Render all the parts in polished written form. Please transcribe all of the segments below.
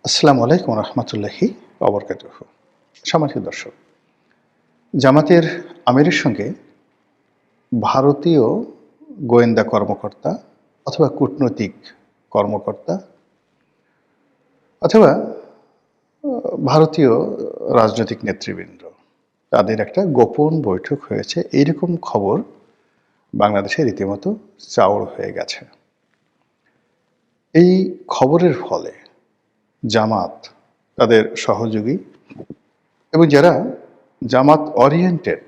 আসসালামু আলাইকুম রহমতুল্লাহি অবরকাতুহ। সম্মানিত দর্শক, জামাতের আমিরের সঙ্গে ভারতীয় গোয়েন্দা কর্মকর্তা অথবা কূটনৈতিক কর্মকর্তা অথবা ভারতীয় রাজনৈতিক নেতৃবৃন্দ তাদের একটা গোপন বৈঠক হয়েছে, এইরকম খবর বাংলাদেশে রীতিমতো চাউর হয়ে গেছে। এই খবরের ফলে জামাত, তাদের সহযোগী এবং যারা জামাত ওরিয়েন্টেড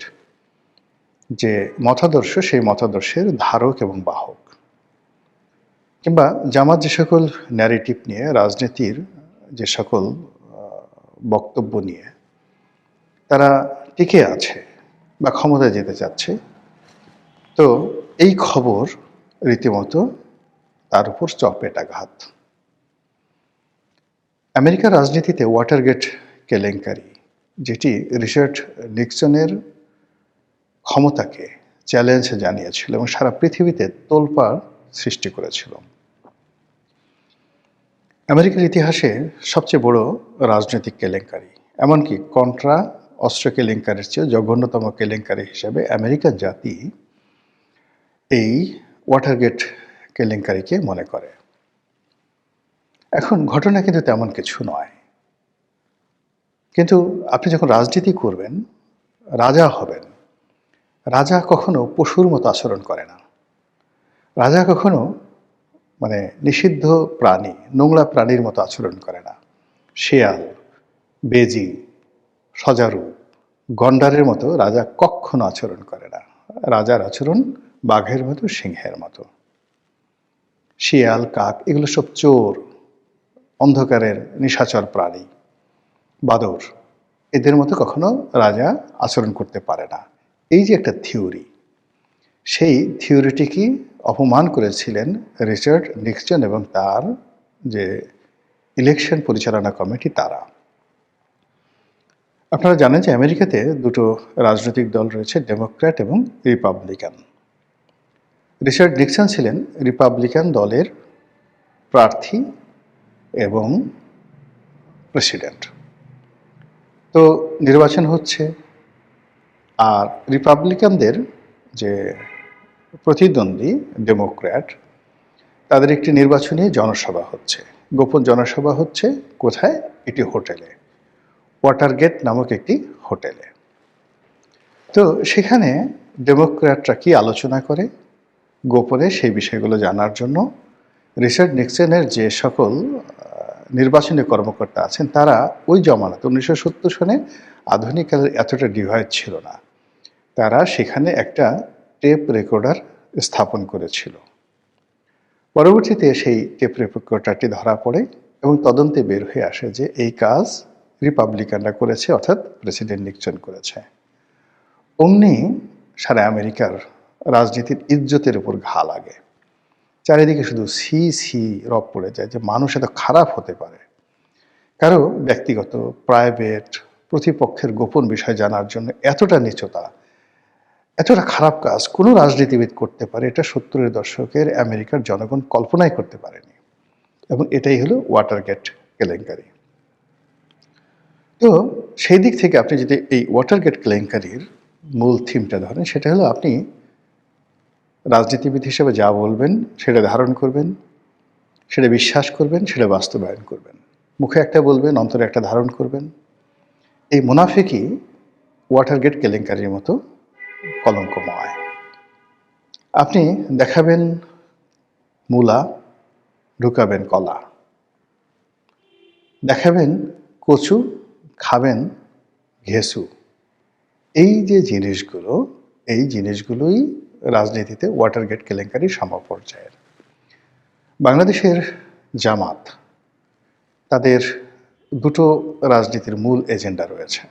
যে মতাদর্শ, সেই মতাদর্শের ধারক এবং বাহক, কিংবা জামাত যে সকল ন্যারেটিভ নিয়ে, রাজনীতির যে সকল বক্তব্য নিয়ে তারা টিকে আছে বা ক্ষমতায় যেতে চাচ্ছে, তো এই খবর রীতিমতো তার উপর চপেটাঘাত। আমেরিকার রাজনীতিতে ওয়াটারগেট কেলেঙ্কারি, যেটি রিচার্ড নিক্সনের ক্ষমতাকে চ্যালেঞ্জ জানিয়েছিল এবং সারা পৃথিবীতে তোলপাড় সৃষ্টি করেছিল। আমেরিকার ইতিহাসে সবচেয়ে বড় রাজনৈতিক কেলেঙ্কারি, এমনকি কন্ট্রা অস্ত্র কেলেঙ্কারির চেয়ে জঘন্যতম কেলেঙ্কারি হিসেবে আমেরিকার জাতি এই ওয়াটারগেট কেলেঙ্কারিকে মনে করে। এখন ঘটনা কিন্তু তেমন কিছু নয়, কিন্তু আপনি যখন রাজনীতি করবেন, রাজা হবেন, রাজা কখনো পশুর মতো আচরণ করে না। রাজা কখনো নিষিদ্ধ প্রাণী, নোংরা প্রাণীর মতো আচরণ করে না। শেয়াল, বেজি, সজারু, গন্ডারের মতো রাজা কখনো আচরণ করে না। রাজার আচরণ বাঘের মতো, সিংহের মতো। শিয়াল, কাক এগুলো সব চোর, অন্ধকারের নিশাচর প্রাণী, বাদর, এদের মতো কখনো রাজা আচরণ করতে পারে না। এই যে একটা থিওরি, সেই থিওরিটিকে অপমান করেছিলেন রিচার্ড নিক্সন এবং তার যে ইলেকশন পরিচালনা কমিটি তারা। আপনারা জানেন যে আমেরিকাতে দুটো রাজনৈতিক দল রয়েছে, ডেমোক্র্যাট এবং রিপাবলিকান। রিচার্ড নিক্সন ছিলেন রিপাবলিকান দলের প্রার্থী এবং প্রেসিডেন্ট। তো নির্বাচন হচ্ছে, আর রিপাবলিকানদের যে প্রতিদ্বন্দ্বী ডেমোক্র্যাট, তাদের একটি নির্বাচনী জনসভা হচ্ছে, গোপন জনসভা হচ্ছে। কোথায়? একটি হোটেলে, ওয়াটারগেট নামক একটি হোটেলে। তো সেখানে ডেমোক্র্যাটরা কি আলোচনা করে গোপনে, সেই বিষয়গুলো জানার জন্য রিচার্ড নিক্সনের যে সকল নির্বাচনী কর্মকর্তা আছেন, তারা ওই জমানাতে 1970 সনে আধুনিক কালের এতটা ডিভাইস ছিল না, তারা সেখানে একটা টেপ রেকর্ডার স্থাপন করেছিল। পরবর্তীতে সেই টেপ রেকর্ডারটি ধরা পড়ে এবং তদন্তে বের হয়ে আসে যে এই কাজ রিপাবলিকানরা করেছে, অর্থাৎ প্রেসিডেন্ট নিক্সন করেছে। অমনি সারা আমেরিকার রাজনীতির ইজ্জতের উপর ঘা লাগে। চারিদিকে শুধু সি সি রব পড়ে যায় যে মানুষ এত খারাপ হতে পারে। কারো ব্যক্তিগত, প্রাইভেট, প্রতিপক্ষের গোপন বিষয় জানার জন্য এতটা নীচতা, এতটা খারাপ কাজ কোনো রাজনীতিবিদ করতে পারে, এটা 70-এর দশকের আমেরিকার জনগণ কল্পনাই করতে পারেনি। এবং এটাই হলো ওয়াটারগেট কেলেঙ্কারি। তো সেই দিক থেকে আপনি যদি এই ওয়াটারগেট কেলেঙ্কারির মূল থিমটা ধরেন, সেটা হলো আপনি রাজনীতিবিদ হিসেবে যা বলবেন সেটা ধারণ করবেন, সেটা বিশ্বাস করবেন, সেটা বাস্তবায়ন করবেন। মুখে একটা বলবেন, অন্তরে একটা ধারণ করবেন। এই মুনাফিকই ওয়াটারগেট কেলেঙ্কারির মতো কলঙ্কময়। আপনি দেখাবেন মূলা, ঢুকাবেন কলা, দেখাবেন কচু, খাবেন ঘেঁসু। এই যে জিনিসগুলো, এই জিনিসগুলোই রাজনীতিতে ওয়াটারগেট কেলেঙ্কারির সমপর্যায়ের। বাংলাদেশের জামাত, তাদের দুটো রাজনীতির মূল এজেন্ডা রয়েছে।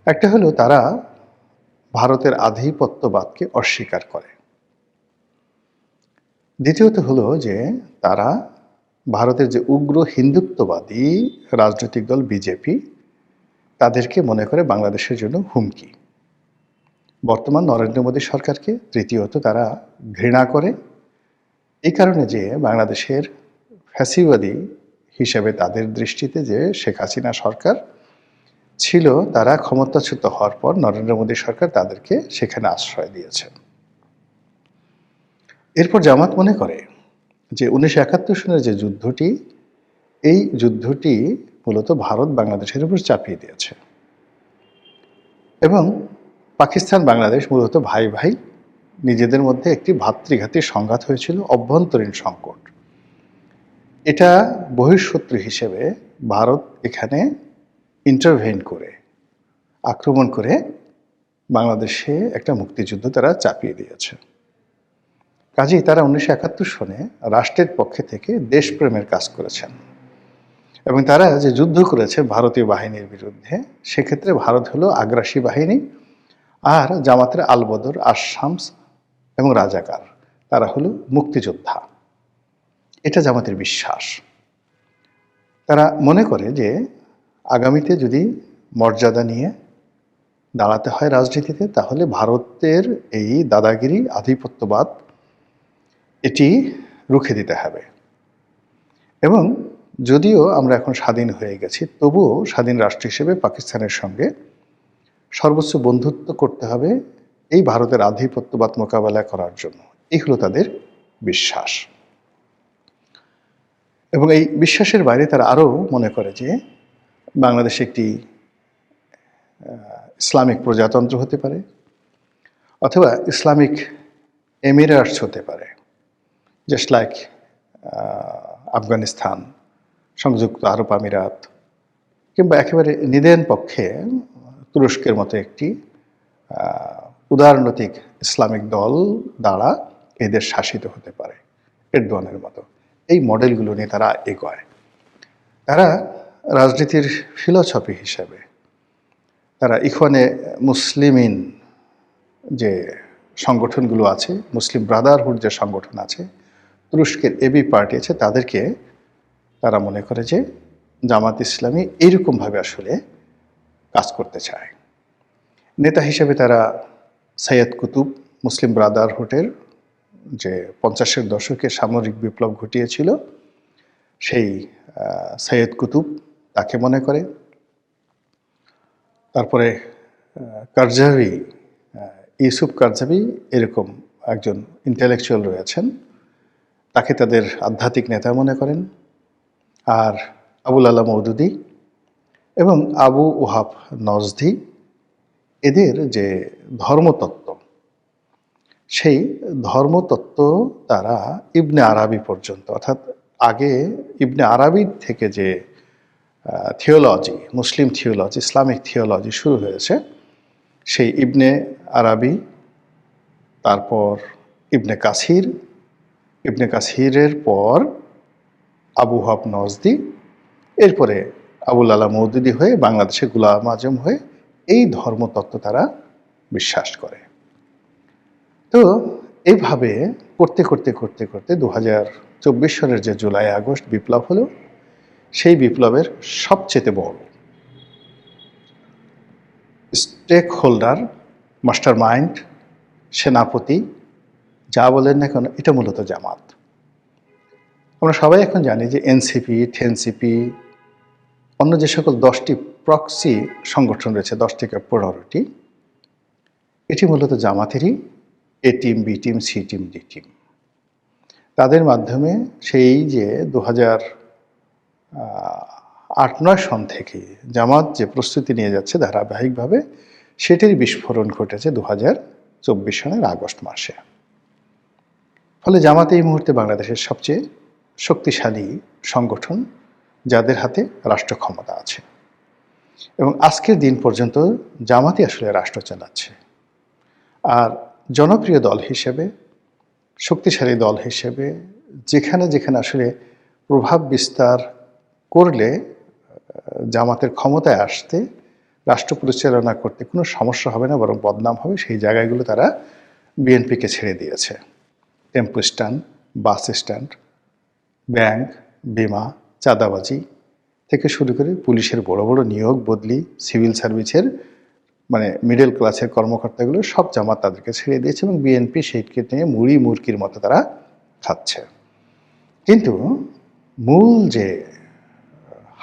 একটা হলো তারা ভারতের আধিপত্যবাদকে অস্বীকার করে। দ্বিতীয়ত হলো যে তারা ভারতের যে উগ্র হিন্দুত্ববাদী রাজনৈতিক দল বিজেপি, তাদেরকে মনে করে বাংলাদেশের জন্য হুমকি। বর্তমান নরেন্দ্র মোদী সরকারকে তৃতীয়ত তারা ঘৃণা করে, এই কারণে যে বাংলাদেশের ফ্যাসিবাদী হিসেবে তাদের দৃষ্টিতে যে শেখ হাসিনা সরকার ছিল, তারা ক্ষমতাচ্যুত হওয়ার পর নরেন্দ্র মোদী সরকার তাদেরকে সেখানে আশ্রয় দিয়েছে। এরপর জামাত মনে করে যে 1971 সনের যে যুদ্ধটি, এই যুদ্ধটি মূলত ভারত বাংলাদেশের উপর চাপিয়ে দিয়েছে এবং পাকিস্তান বাংলাদেশ মূলত ভাই ভাই, নিজেদের মধ্যে একটি ভ্রাতৃঘাতী সংঘাত হয়েছিল, অভ্যন্তরীণ সংকট। এটা বহিঃশত্রু হিসেবে ভারত এখানে ইন্টারভেন করে, আক্রমণ করে বাংলাদেশে একটা মুক্তিযুদ্ধ তারা চাপিয়ে দিয়েছে। কাজেই তারা 1971 সনে রাষ্ট্রের পক্ষে থেকে দেশপ্রেমের কাজ করেছেন এবং তারা যে যুদ্ধ করেছে ভারতীয় বাহিনীর বিরুদ্ধে, সেক্ষেত্রে ভারত হলো আগ্রাসী বাহিনী আর জামাতের আলবদর, আশামস এবং রাজাকার, তারা হলো মুক্তিযোদ্ধা। এটা জামাতের বিশ্বাস। তারা মনে করে যে আগামীতে যদি মর্যাদা নিয়ে দাঁড়াতে হয় রাজনীতিতে, তাহলে ভারতের এই দাদাগিরি, আধিপত্যবাদ, এটি রুখে দিতে হবে। এবং যদিও আমরা এখন স্বাধীন হয়ে গেছি, তবুও স্বাধীন রাষ্ট্র হিসেবে পাকিস্তানের সঙ্গে সর্বোচ্চ বন্ধুত্ব করতে হবে এই ভারতের আধিপত্যবাদ মোকাবেলা করার জন্য। এই হলো তাদের বিশ্বাস। এবং এই বিশ্বাসের বাইরে তারা আরও মনে করে যে বাংলাদেশ একটি ইসলামিক প্রজাতন্ত্র হতে পারে অথবা ইসলামিক এমিরেটস হতে পারে, জাস্ট লাইক আফগানিস্তান, সংযুক্ত আরব আমিরাত, কিংবা একেবারে নিদেন পক্ষে তুরস্কের মতো একটি উদারনৈতিক ইসলামিক দল দ্বারা এই দেশ শাসিত হতে পারে, এরদোয়ানের মতো। এই মডেলগুলো নিয়ে তারা এগোয়। তারা রাজনীতির ফিলোসফি হিসেবে তারা ইখওয়ানে মুসলিমিন যে সংগঠনগুলো আছে, মুসলিম ব্রাদারহুড যে সংগঠন আছে, তুরস্কের এবি পার্টি আছে, তাদেরকে তারা মনে করে যে জামাত ইসলামী এইরকমভাবে আসলে কাজ করতে চায়। নেতা হিসেবে তারা সৈয়দ কুতুব, মুসলিম ব্রাদারহুডের যে 50-এর দশকে সামরিক বিপ্লব ঘটিয়েছিল, সেই সৈয়দ কুতুব তাকে মনে করে। তারপরে কারজাভি, ইউসুফ কারজাভি এরকম একজন ইন্টেলেকচুয়াল রয়েছেন, তাকে তাদের আধ্যাত্মিক নেতা মনে করেন। আর আবুল আলা মওদুদি এবং আবু ওহাব নজদি, এদের যে ধর্মতত্ত্ব, সেই ধর্মতত্ত্ব তারা ইবনে আরাবি পর্যন্ত, অর্থাৎ আগে ইবনে আরাবির থেকে যে থিওলজি, মুসলিম থিওলজি, ইসলামিক থিওলজি শুরু হয়েছে, সেই ইবনে আরাবি, তারপর ইবনে কাসির, ইবনে কাসিরের পর আবু ওহাব নজদি, এরপরে আবুল আলা মওদুদি হয়ে বাংলাদেশে গোলাম আজম হয়ে এই ধর্মতত্ত্ব তারা বিশ্বাস করে। তো এইভাবে করতে করতে করতে করতে 2024 সালের যে জুলাই আগস্ট বিপ্লব হলো, সেই বিপ্লবের সবচেয়ে বড় স্টেক হোল্ডার, মাস্টার মাইন্ড, সেনাপতি, যা বলেন না কেন, এটা মূলত জামাত। আমরা সবাই এখন জানি যে এনসিপি, টেনসিপি, অন্য যে সকল 10টি প্রক্সি সংগঠন রয়েছে, 10 থেকে 15টি, এটি মূলত জামাতেরই A team, B team, C team, D team. তাদের মাধ্যমে সেই যে 2008-9 সন থেকে জামাত যে প্রস্তুতি নিয়ে যাচ্ছে ধারাবাহিকভাবে, সেটির বিস্ফোরণ ঘটেছে 2024 সনের আগস্ট মাসে। ফলে জামাত এই মুহূর্তে বাংলাদেশের সবচেয়ে শক্তিশালী সংগঠন, যাদের হাতে রাষ্ট্র ক্ষমতা আছে। এবং আজকের দিন পর্যন্ত জামাতই আসলে রাষ্ট্র চালাচ্ছে। আর জনপ্রিয় দল হিসেবে, শক্তিশালী দল হিসেবে, যেখানে যেখানে আসলে প্রভাব বিস্তার করলে জামাতের ক্ষমতায় আসতে, রাষ্ট্র পরিচালনা করতে কোনো সমস্যা হবে না, বরং বদনাম হবে, সেই জায়গাগুলো তারা বিএনপিকে ছেড়ে দিয়েছে। Tempo stand, bus stand, bank, বিমা, চাঁদাবাজি থেকে শুরু করে পুলিশের বড় বড় নিয়োগ বদলি, সিভিল সার্ভিসের মানে মিডল ক্লাসের কর্মকর্তাগুলো সব জামাত তাদেরকে ছেড়ে দিয়েছে এবং বিএনপি সেইকে নিয়ে মুড়ি মুরকির মতো তারা খাচ্ছে। কিন্তু মূল যে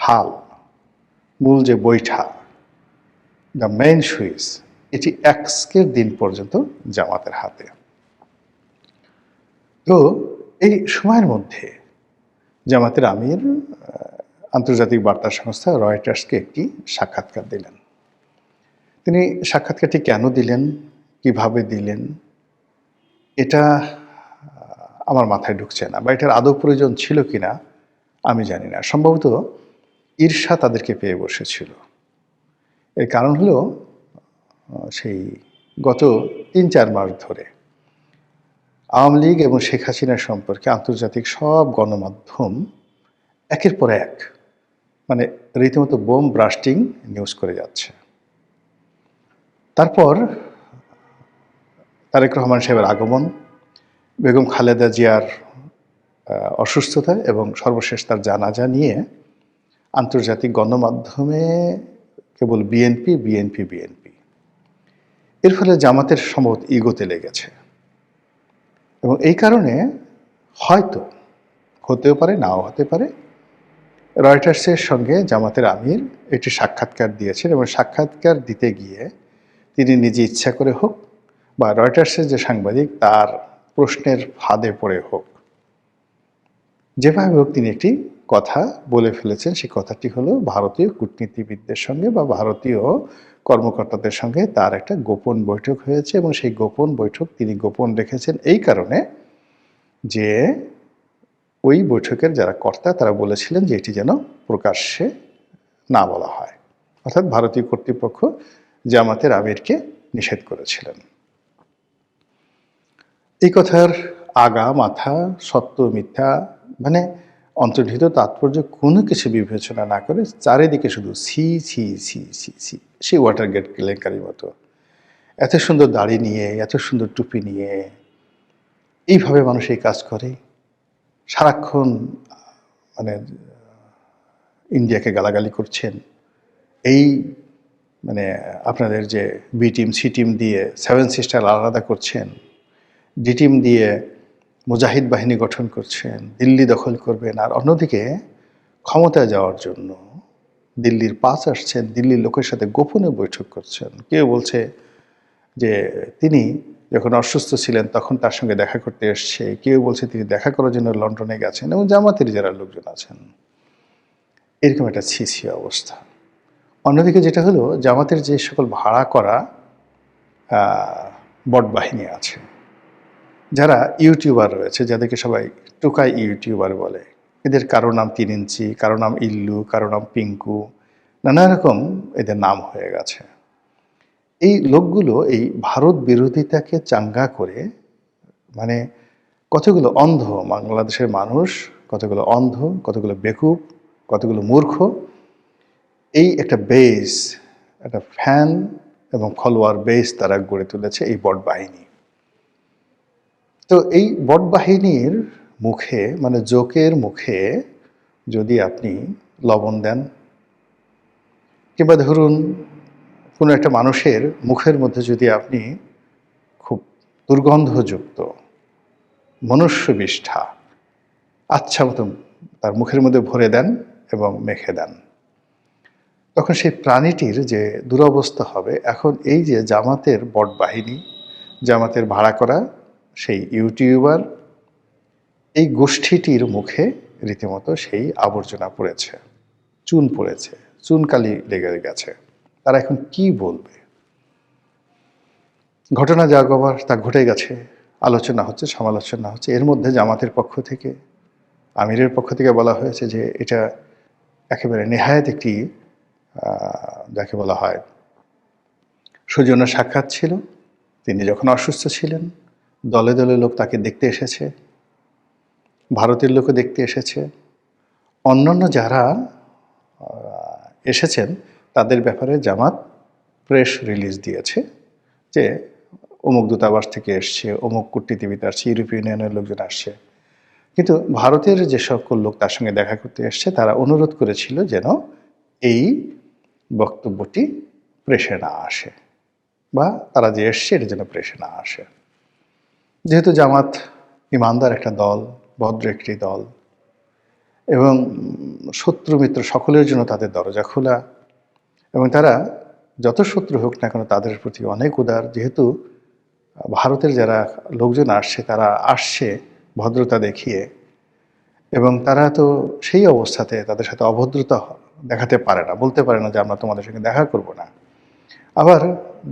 হাল, মূল যে বৈঠা, দ্য মেইন সুইচ, এটি আজকের দিন পর্যন্ত জামাতের হাতে। তো এই সময়ের মধ্যে জামাতের আমির আন্তর্জাতিক বার্তা সংস্থা রয়টার্সকে একটি সাক্ষাৎকার দিলেন। তিনি সাক্ষাৎকারটি কেন দিলেন, কিভাবে দিলেন, এটা আমার মাথায় ঢুকছে না, বা এটার আদৌ প্রয়োজন ছিল কিনা আমি জানি না। সম্ভবত ঈর্ষা তাদেরকে পেয়ে বসেছিল। এর কারণ হলো সেই গত ৩-৪ মাস ধরে আওয়ামী লীগ এবং শেখ হাসিনার সম্পর্কে আন্তর্জাতিক সব গণমাধ্যম একের পর এক মানে রীতিমতো বোম ব্রাস্টিং নিউজ করে যাচ্ছে। তারপর তারেক রহমান সাহেবের আগমন, বেগম খালেদা জিয়ার অসুস্থতা এবং সর্বশেষ তার জানাজা নিয়ে আন্তর্জাতিক গণমাধ্যমে কেবল বিএনপি বিএনপি বিএনপি। এর ফলে জামাতের সম্ভবত ইগোতে লেগেছে, এবং এই কারণে হয়তো, হতেও পারে নাও হতে পারে, রয়টার্সের সঙ্গে জামাতের আমির একটি সাক্ষাৎকার দিয়েছেন, এবং সাক্ষাৎকার দিতে গিয়ে তিনি নিজে ইচ্ছা করে হোক বা রয়টার্সের যে সাংবাদিক তার প্রশ্নের ফাঁদে পড়ে হোক, যেভাবে হোক তিনি একটি কথা বলে ফেলেছেন। সেই কথাটি হলো ভারতীয় কূটনীতিবিদদের সঙ্গে বা ভারতীয় কর্মকর্তাদের সঙ্গে তার একটা গোপন বৈঠক হয়েছে, এবং সেই গোপন বৈঠক তিনি গোপন রেখেছেন এই কারণে যে ওই বৈঠকের যারা কর্তা তারা বলেছিলেন যে এটি যেন প্রকাশ্যে না বলা হয়, অর্থাৎ ভারতীয় কর্তৃপক্ষ জামাতের আমিরকে নিষেধ করেছিলেন। এই কথার আগা মাথা, সত্য মিথ্যা মানে অন্তর্নিহিত তাৎপর্য কোনো কিছু বিবেচনা না করে চারিদিকে শুধু ছি ছি ছি ছি ছি, সেই ওয়াটারগেট কেলেঙ্কারির মতো এত সুন্দর দাড়ি নিয়ে, এত সুন্দর টুপি নিয়ে এইভাবে মানুষ এই কাজ করে, সারাক্ষণ মানে ইন্ডিয়াকে গালাগালি করছেন, এই মানে আপনাদের যে বি টিম সি টিম দিয়ে 7 সিস্টার আলাদা করছেন, ডি টিম দিয়ে মুজাহিদ বাহিনী গঠন করছেন, দিল্লি দখল করবেন, আর অন্যদিকে ক্ষমতায় যাওয়ার জন্য দিল্লির পাস আসছেন, দিল্লির লোকের সাথে গোপনে বৈঠক করছেন। কেউ বলছে যে তিনি যখন অসুস্থ ছিলেন তখন তার সঙ্গে দেখা করতে এসছে, কেউ বলছে তিনি দেখা করার জন্য লন্ডনে গেছেন, এবং জামাতের যারা লোকজন আছেন, এরকম একটা ছিছি অবস্থা। অন্যদিকে যেটা হলো, জামাতের যে সকল ভাড়া করা বটবাহিনী আছে, যারা ইউটিউবার রয়েছে, যাদেরকে সবাই টোকাই ইউটিউবার বলে, এদের কারো নাম 3 ইঞ্চি, কারো নাম ইল্লু, কারো নাম পিঙ্কু, নানা রকম এদের নাম হয়ে গেছে। এই লোকগুলো এই ভারত বিরোধিতাকে চাঙ্গা করে মানে কতগুলো অন্ধ বাংলাদেশের মানুষ, কতগুলো অন্ধ, কতগুলো বেকুব, কতগুলো মূর্খ, এই একটা বেস, একটা ফ্যান এবং ফলোয়ার বেস তারা গড়ে তুলেছে এই বট বাহিনী। তো এই বট বাহিনীর মুখে মানে জোকের মুখে যদি আপনি লবণ দেন, কিংবা ধরুন কোনো একটা মানুষের মুখের মধ্যে যদি আপনি খুব দুর্গন্ধযুক্ত মনুষ্যবিষ্ঠা আচ্ছা মতো তার মুখের মধ্যে ভরে দেন এবং মেখে দেন, তখন সেই প্রাণীটির যে দুরবস্থা হবে। এখন এই যে জামাতের বট বাহিনী, জামাতের ভাড়া করা সেই ইউটিউবার, এই গোষ্ঠীটির মুখে রীতিমতো সেই আবর্জনা পড়েছে, চুন পড়েছে, চুনকালি লেগে গেছে। তারা এখন কি বলবে? ঘটনা যা গবার তা ঘটে গেছে, আলোচনা হচ্ছে, সমালোচনা হচ্ছে। এর মধ্যে জামাতের পক্ষ থেকে, আমিরের পক্ষ থেকে বলা হয়েছে যে এটা একেবারে নেহায়েত একটি যাকে বলা হয় সৌজন্য সাক্ষাৎ ছিল। তিনি যখন অসুস্থ ছিলেন দলে দলে লোক তাকে দেখতে এসেছে, ভারতের লোকও দেখতে এসেছে, অন্যান্য যারা এসেছেন তাদের ব্যাপারে জামাত প্রেস রিলিজ দিয়েছে যে অমুক দূতাবাস থেকে এসছে, অমুক কূটনীতিবিদ আসছে, ইউরোপীয় ইউনিয়নের লোকজন আসছে। কিন্তু ভারতের যে সকল লোক তার সঙ্গে দেখা করতে এসছে তারা অনুরোধ করেছিল যেন এই বক্তব্যটি প্রেসে না আসে, বা তারা যে এসছে এটা যেন প্রেসে না আসে। যেহেতু জামাত ইমানদার একটা দল, ভদ্র একটি দল, এবং শত্রু মিত্র সকলের জন্য তাদের দরজা খোলা, এবং তারা যত শত্রু হোক না কেন তাদের প্রতি অনেক উদার। যেহেতু ভারতের যারা লোকজন আসছে তারা আসছে ভদ্রতা দেখিয়ে, এবং তারা তো সেই অবস্থাতে তাদের সাথে অভদ্রতা দেখাতে পারে না, বলতে পারে না যে আমরা তোমাদের সঙ্গে দেখা করব না। আবার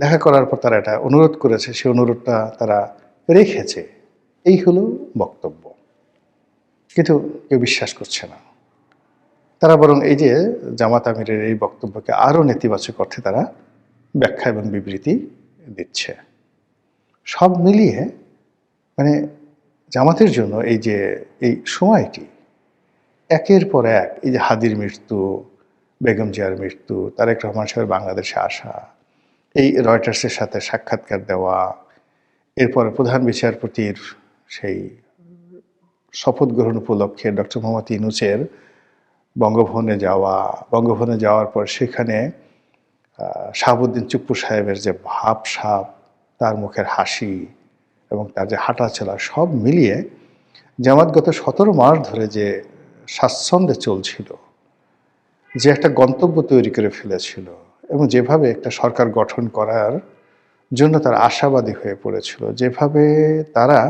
দেখা করার পর তারা এটা অনুরোধ করেছে, সেই অনুরোধটা তারা রেখেছে। এই হলো বক্তব্য। কিন্তু কেউ বিশ্বাস করছে না। তারা বরং এই যে জামাত আমিরের এই বক্তব্যকে আরও নেতিবাচক অর্থে তারা ব্যাখ্যা এবং বিবৃতি দিচ্ছে। সব মিলিয়ে মানে জামাতের জন্য এই যে এই সময়টি একের পর এক, এই যে হাদির মৃত্যু, বেগম জিয়ার মৃত্যু, তারেক রহমান সাহেবের বাংলাদেশে আসা, এই রয়টার্সের সাথে সাক্ষাৎকার দেওয়া, এরপরে প্রধান বিচারপতির সেই শপথ গ্রহণ উপলক্ষে ডক্টর মোহাম্মদ ইউনূসের বঙ্গভবনে যাওয়া, বঙ্গভবনে যাওয়ার পর সেখানে শাহাবুদ্দিন চুপ্পু সাহেবের যে ভাবসাব, তার মুখের হাসি এবং তার যে হাঁটা চলা, সব মিলিয়ে জামাত গত 17 মাস ধরে যে স্বাচ্ছন্দ্যে চলছিল, যে একটা গন্তব্য তৈরি করে ফেলেছিল, এবং যেভাবে একটা সরকার গঠন করার জন্য তারা আশাবাদী হয়ে পড়েছিল, যেভাবে তারা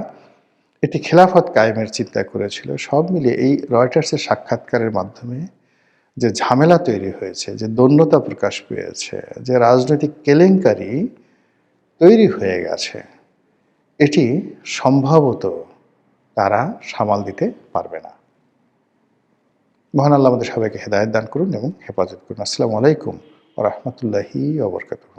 একটি খেলাফত কায়েমের চিন্তা করেছিল, সব মিলিয়ে এই রয়টার্সের সাক্ষাৎকারের মাধ্যমে যে ঝামেলা তৈরি হয়েছে, যে দৈন্যতা প্রকাশ পেয়েছে, যে রাজনৈতিক কেলেঙ্কারি তৈরি হয়ে গেছে, এটি সম্ভবত তারা সামাল দিতে পারবে না। মহান আল্লাহ আমাদের সবাইকে হেদায়েত দান করুন এবং হেফাজত করুন। আসসালামু আলাইকুম ওয়া রাহমাতুল্লাহি ওয়া বারাকাতুহু।